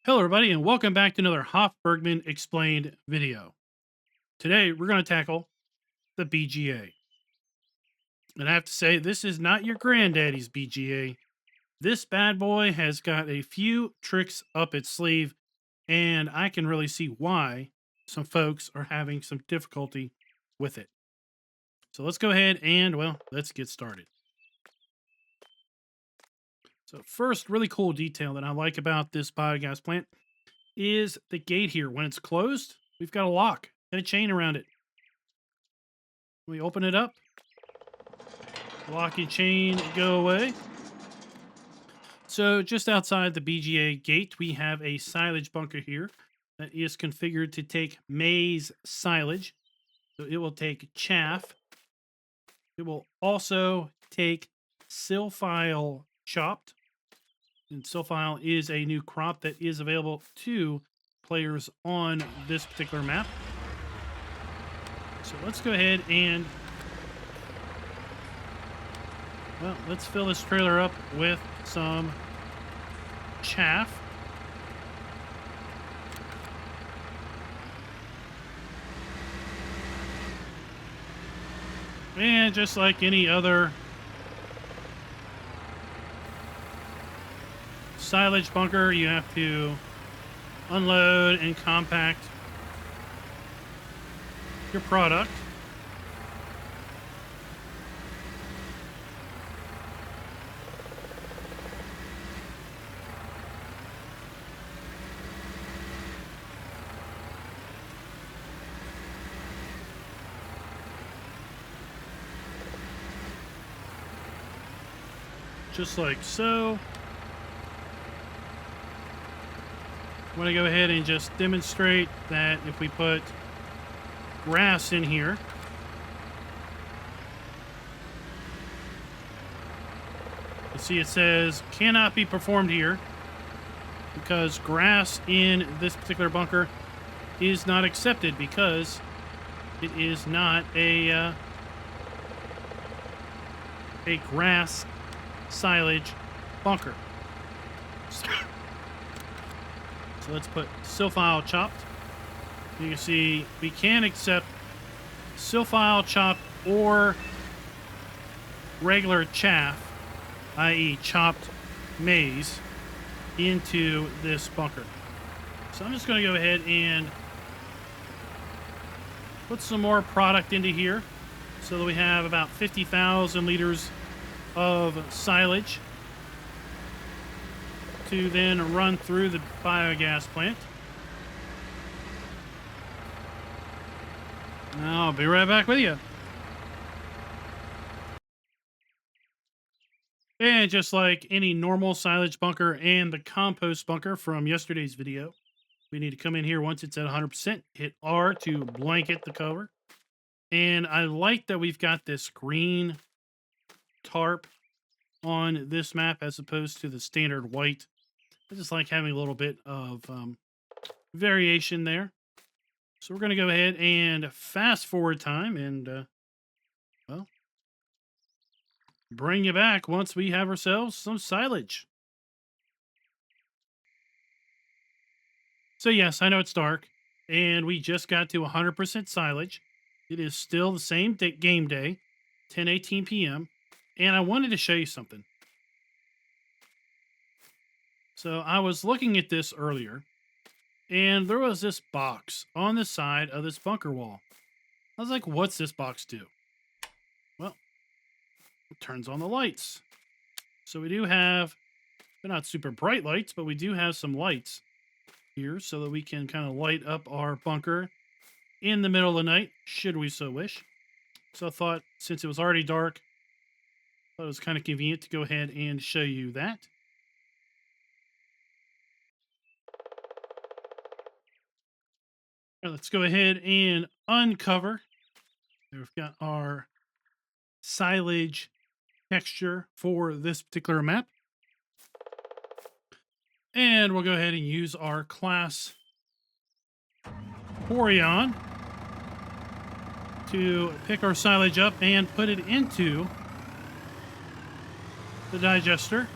Hello everybody and welcome back to another Hof Bergmann Explained video. Today we're going to tackle the BGA. And I have to say, this is not your granddaddy's BGA. This bad boy has got a few tricks up its sleeve, and I can really see why some folks are having some difficulty with it. So let's go ahead and, well, let's get started. So first, really cool detail that I like about this biogas plant is the gate here. When it's closed, we've got a lock and a chain around it. We open it up, lock and chain go away. So just outside the BGA gate, we have a silage bunker here that is configured to take maize silage. So it will take chaff. It will also take silphile chopped. And silphile is a new crop that is available to players on this particular map. So let's go ahead and, well, let's fill this trailer up with some chaff. And just like any other silage bunker, you have to unload and compact your product. Just like so. I want to go ahead and just demonstrate that if we put grass in here, you see it says cannot be performed here because grass in this particular bunker is not accepted because it is not a grass silage bunker. So let's put silphile chopped. You can see we can accept silphile chopped or regular chaff, i.e. chopped maize, into this bunker. So I'm just going to go ahead and put some more product into here so that we have about 50,000 liters of silage to then run through the biogas plant. I'll be right back with you. And just like any normal silage bunker and the compost bunker from yesterday's video, we need to come in here once it's at 100%, hit R to blanket the cover. And I like that we've got this green tarp on this map as opposed to the standard white. I just like having a little bit of variation there. So we're going to go ahead and fast forward time and, well, bring you back once we have ourselves some silage. So yes, I know it's dark, and we just got to 100% silage. It is still the same game day, 10:18 p.m., and I wanted to show you something. So I was looking at this earlier, and there was this box on the side of this bunker wall. I was like, what's this box do? Well, it turns on the lights. So we do have, they're not super bright lights, but we do have some lights here so that we can kind of light up our bunker in the middle of the night, should we so wish. So I thought, since it was already dark, I thought it was kind of convenient to go ahead and show you that. All right, let's go ahead and uncover. We've got our silage texture for this particular map. And we'll go ahead and use our class Porion to pick our silage up and put it into the digester.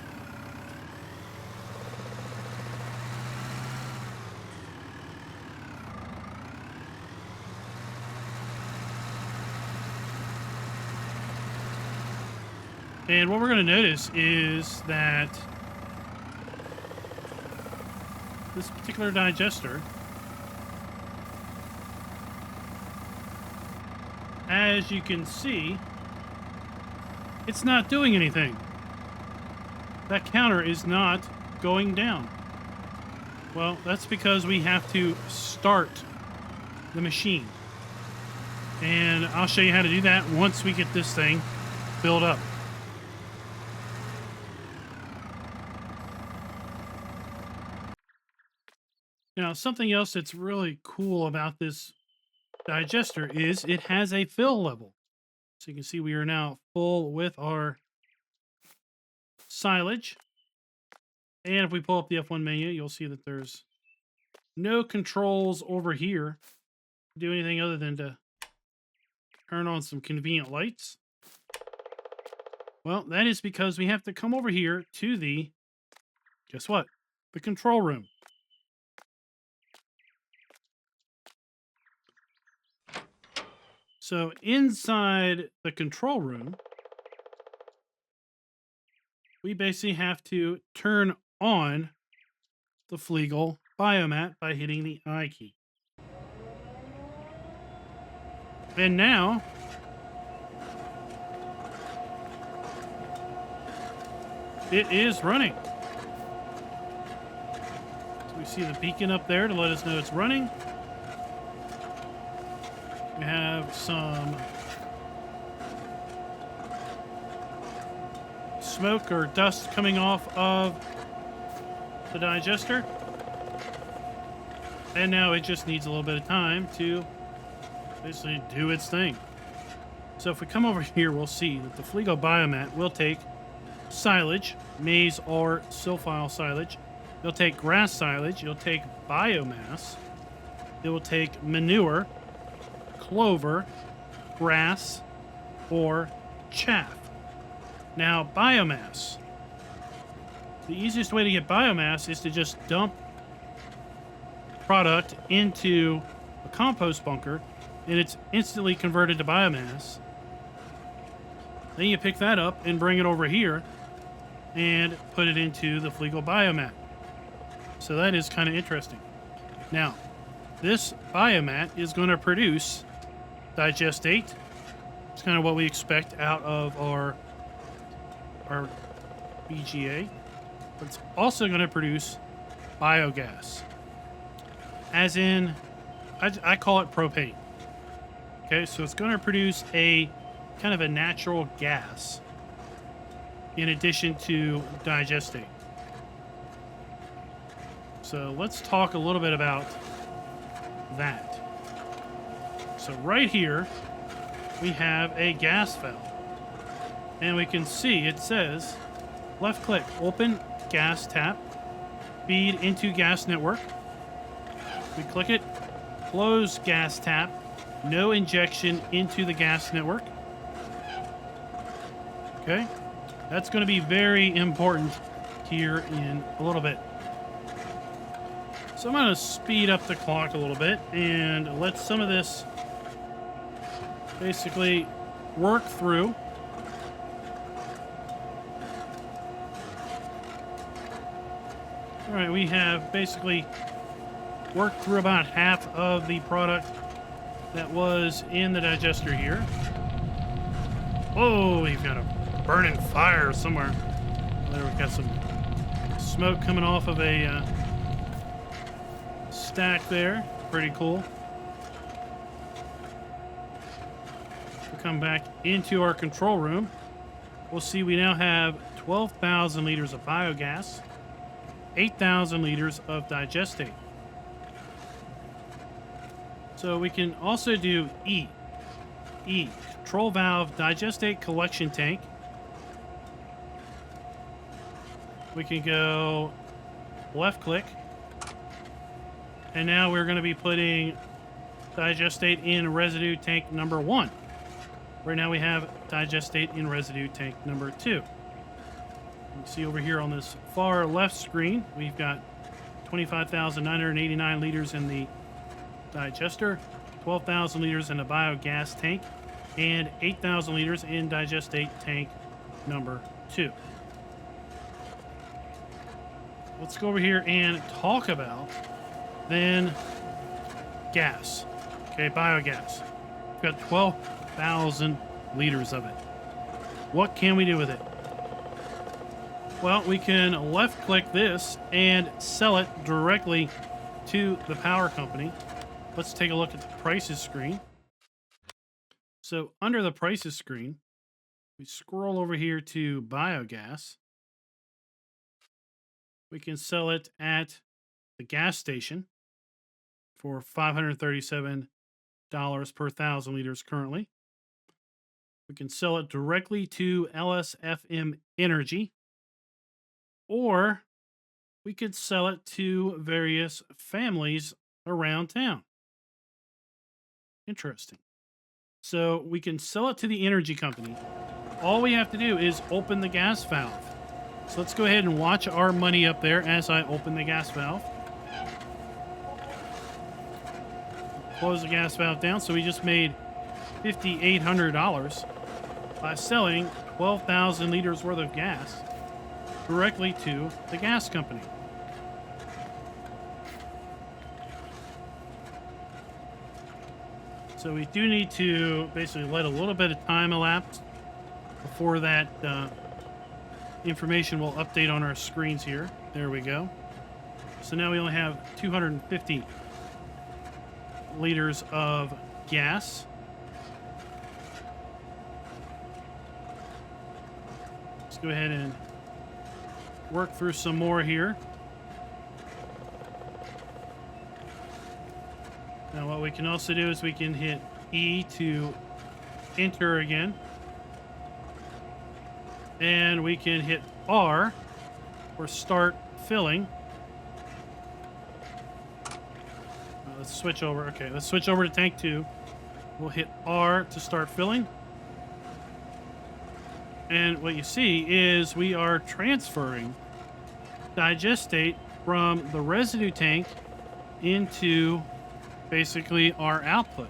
And what we're going to notice is that this particular digester, as you can see, it's not doing anything. That counter is not going down. Well, that's because we have to start the machine. And I'll show you how to do that once we get this thing filled up. Now, something else that's really cool about this digester is it has a fill level. So you can see we are now full with our silage. And if we pull up the F1 menu, you'll see that there's no controls over here to do anything other than to turn on some convenient lights. Well, that is because we have to come over here to the, guess what? The control room. So inside the control room, we basically have to turn on the Flegel biomat by hitting the I key. And now, it is running. So we see the beacon up there to let us know it's running. We have some smoke or dust coming off of the digester. And now it just needs a little bit of time to basically do its thing. So if we come over here, we'll see that the Flegel biomat will take silage, maize or sulfile silage. It'll take grass silage. It'll take biomass. It will take manure, clover, grass, or chaff. Now, biomass. The easiest way to get biomass is to just dump product into a compost bunker, and it's instantly converted to biomass. Then you pick that up and bring it over here and put it into the Flegel biomat. So that is kind of interesting. Now, this biomat is going to produce digestate. It's kind of what we expect out of our BGA. But it's also going to produce biogas. As in, I call it propane. Okay, so it's going to produce a kind of a natural gas in addition to digestate. So let's talk a little bit about that. So right here, we have a gas valve. And we can see it says, left click, open gas tap, feed into gas network. We click it, close gas tap, no injection into the gas network. Okay, that's going to be very important here in a little bit. So I'm going to speed up the clock a little bit and let some of this basically work through. All right, we have basically worked through about half of the product that was in the digester here. Oh, we've got a burning fire somewhere. There we've got some smoke coming off of a stack there. Pretty cool. We come back into our control room. We'll see we now have 12,000 liters of biogas, 8,000 liters of digestate. So we can also do E, control valve digestate collection tank. We can go left click. And now we're going to be putting digestate in residue tank number 1. Right now we have digestate in residue tank number 2. You can see over here on this far left screen, we've got 25,989 liters in the digester, 12,000 liters in the biogas tank, and 8,000 liters in digestate tank number 2. Let's go over here and talk about then gas. Okay, biogas. We've got 12,000 liters of it. What can we do with it? Well, we can left click this and sell it directly to the power company. Let's take a look at the prices screen. So under the prices screen, we scroll over here to biogas. We can sell it at the gas station for $537 per 1,000 liters currently. We can sell it directly to LSFM Energy, or we could sell it to various families around town. Interesting. So we can sell it to the energy company. All we have to do is open the gas valve. So let's go ahead and watch our money up there as I open the gas valve. Close the gas valve down. So we just made $5,800 by selling 12,000 liters worth of gas directly to the gas company. So we do need to basically let a little bit of time elapse before that information will update on our screens here. There we go. So now we only have 250 liters of gas. Let's go ahead and work through some more here. Now what we can also do is we can hit E to enter again. And we can hit R for start filling. Let's switch over. Okay, let's switch over to tank 2. We'll hit R to start filling. And what you see is we are transferring digestate from the residue tank into basically our output.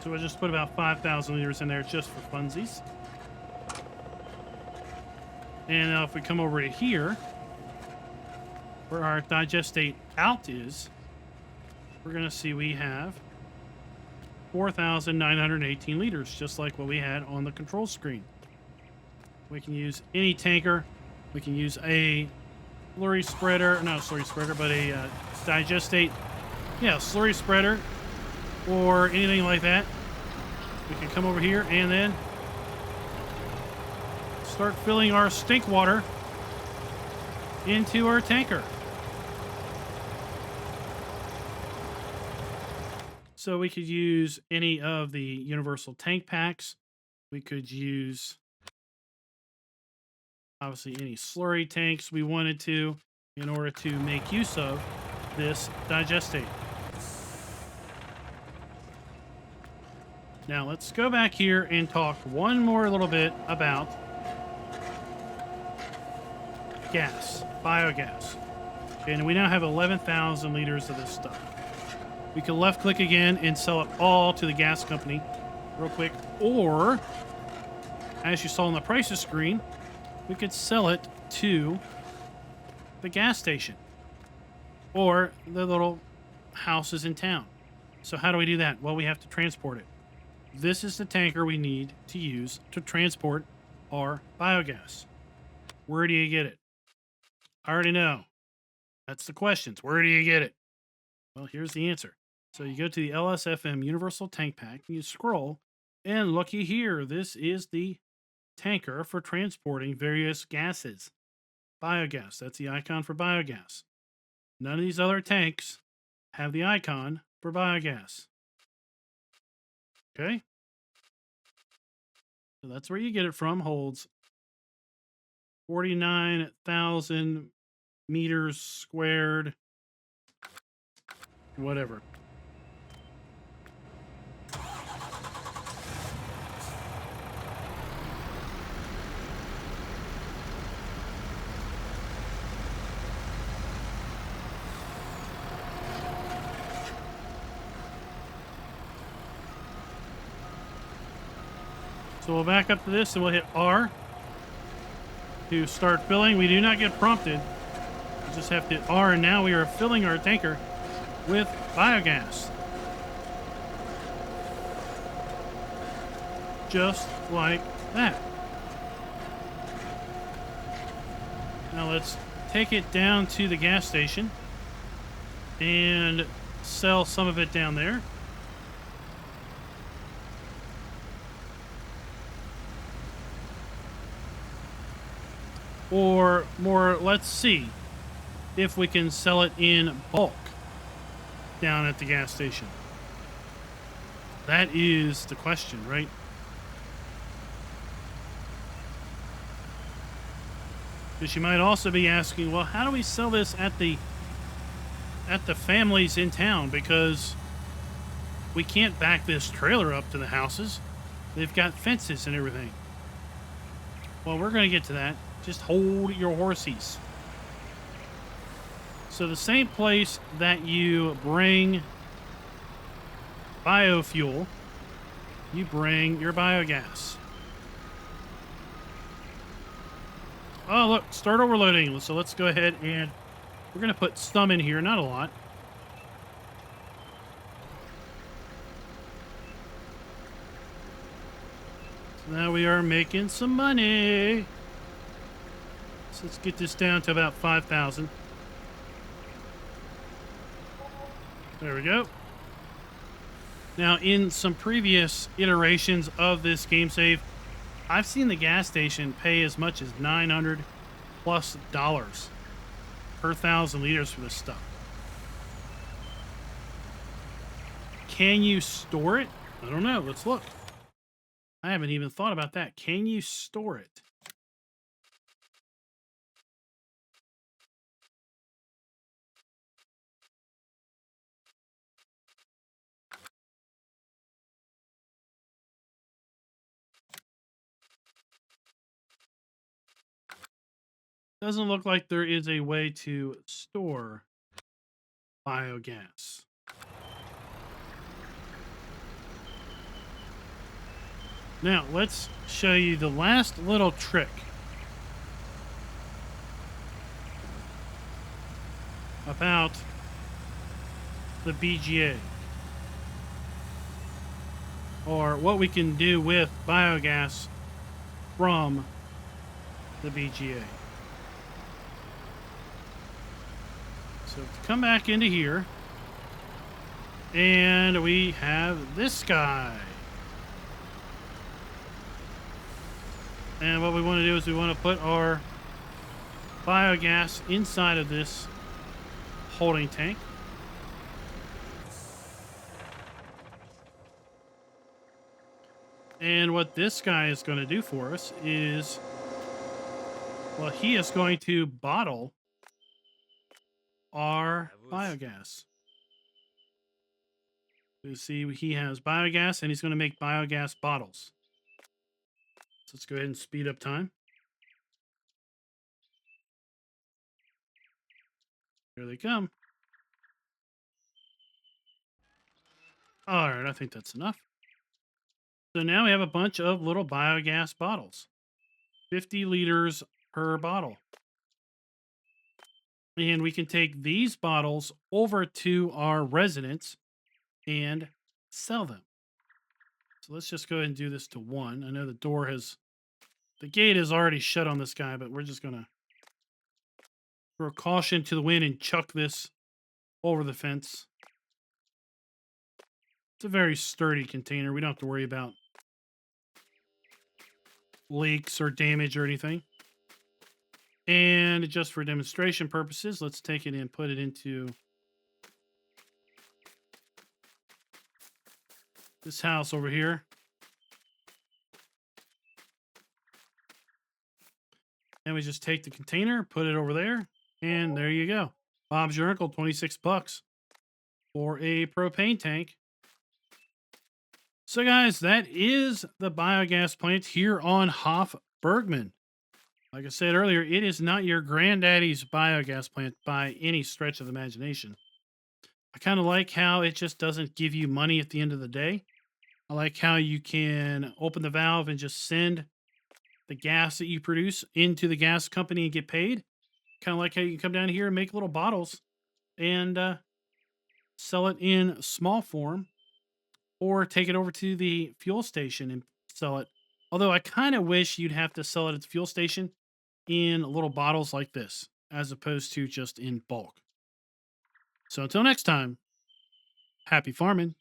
So we'll just put about 5,000 liters in there just for funsies. And now if we come over to here, where our digestate out is, we're going to see we have 4,918 liters, just like what we had on the control screen. We can use any tanker. We can use a slurry spreader, not a slurry spreader, but a digestate, slurry spreader, or anything like that. We can come over here and then start filling our stink water into our tanker. So we could use any of the universal tank packs. We could use, obviously, any slurry tanks we wanted to in order to make use of this digestate. Now let's go back here and talk one more little bit about gas, biogas. And we now have 11,000 liters of this stuff. We can left click again and sell it all to the gas company real quick. Or, as you saw on the prices screen, we could sell it to the gas station or the little houses in town. So how do we do that? Well, we have to transport it. This is the tanker we need to use to transport our biogas. Where do you get it? I already know. That's the questions. Where do you get it? Well, here's the answer. So you go to the LSFM Universal Tank Pack, and you scroll, and looky here, this is the tanker for transporting various gases. Biogas, that's the icon for biogas. None of these other tanks have the icon for biogas. Okay? So that's where you get it from. Holds 49,000 meters squared, whatever. So we'll back up to this and we'll hit R to start filling. We do not get prompted. We just have to hit R, and now we are filling our tanker with biogas. Just like that. Now let's take it down to the gas station and sell some of it down there. Or more, let's see if we can sell it in bulk down at the gas station. That is the question, right? Because you might also be asking, well, how do we sell this at the families in town? Because we can't back this trailer up to the houses. They've got fences and everything. Well, we're going to get to that. Just hold your horses. So the same place that you bring biofuel, you bring your biogas. Oh, look, start overloading. So let's go ahead and we're going to put some in here, not a lot. So now we are making some money. So let's get this down to about 5,000. There we go. Now, in some previous iterations of this game save, I've seen the gas station pay as much as $900+ per 1,000 liters for this stuff. Can you store it? I don't know. Let's look. I haven't even thought about that. Can you store it? Doesn't look like there is a way to store biogas. Now, let's show you the last little trick about the BGA, or what we can do with biogas from the BGA. So come back into here, and we have this guy. And what we want to do is we want to put our biogas inside of this holding tank. And what this guy is going to do for us is, well, he is going to bottle our biogas. You see, he has biogas, and he's going to make biogas bottles. So let's go ahead and speed up time. Here they come. All right, I think that's enough. So now we have a bunch of little biogas bottles. 50 liters per bottle. And we can take these bottles over to our residents and sell them. So let's just go ahead and do this to 1. I know the gate is already shut on this guy, but we're just going to throw caution to the wind and chuck this over the fence. It's a very sturdy container. We don't have to worry about leaks or damage or anything. And just for demonstration purposes, let's take it and put it into this house over here. And we just take the container, put it over there, and there you go. Bob's your uncle, $26 for a propane tank. So guys, that is the biogas plant here on Hof Bergmann. Like I said earlier, it is not your granddaddy's biogas plant by any stretch of the imagination. I kind of like how it just doesn't give you money at the end of the day. I like how you can open the valve and just send the gas that you produce into the gas company and get paid. Kind of like how you can come down here and make little bottles and sell it in small form or take it over to the fuel station and sell it. Although I kind of wish you'd have to sell it at the fuel station in little bottles like this as opposed to just in bulk. So until next time, happy farming.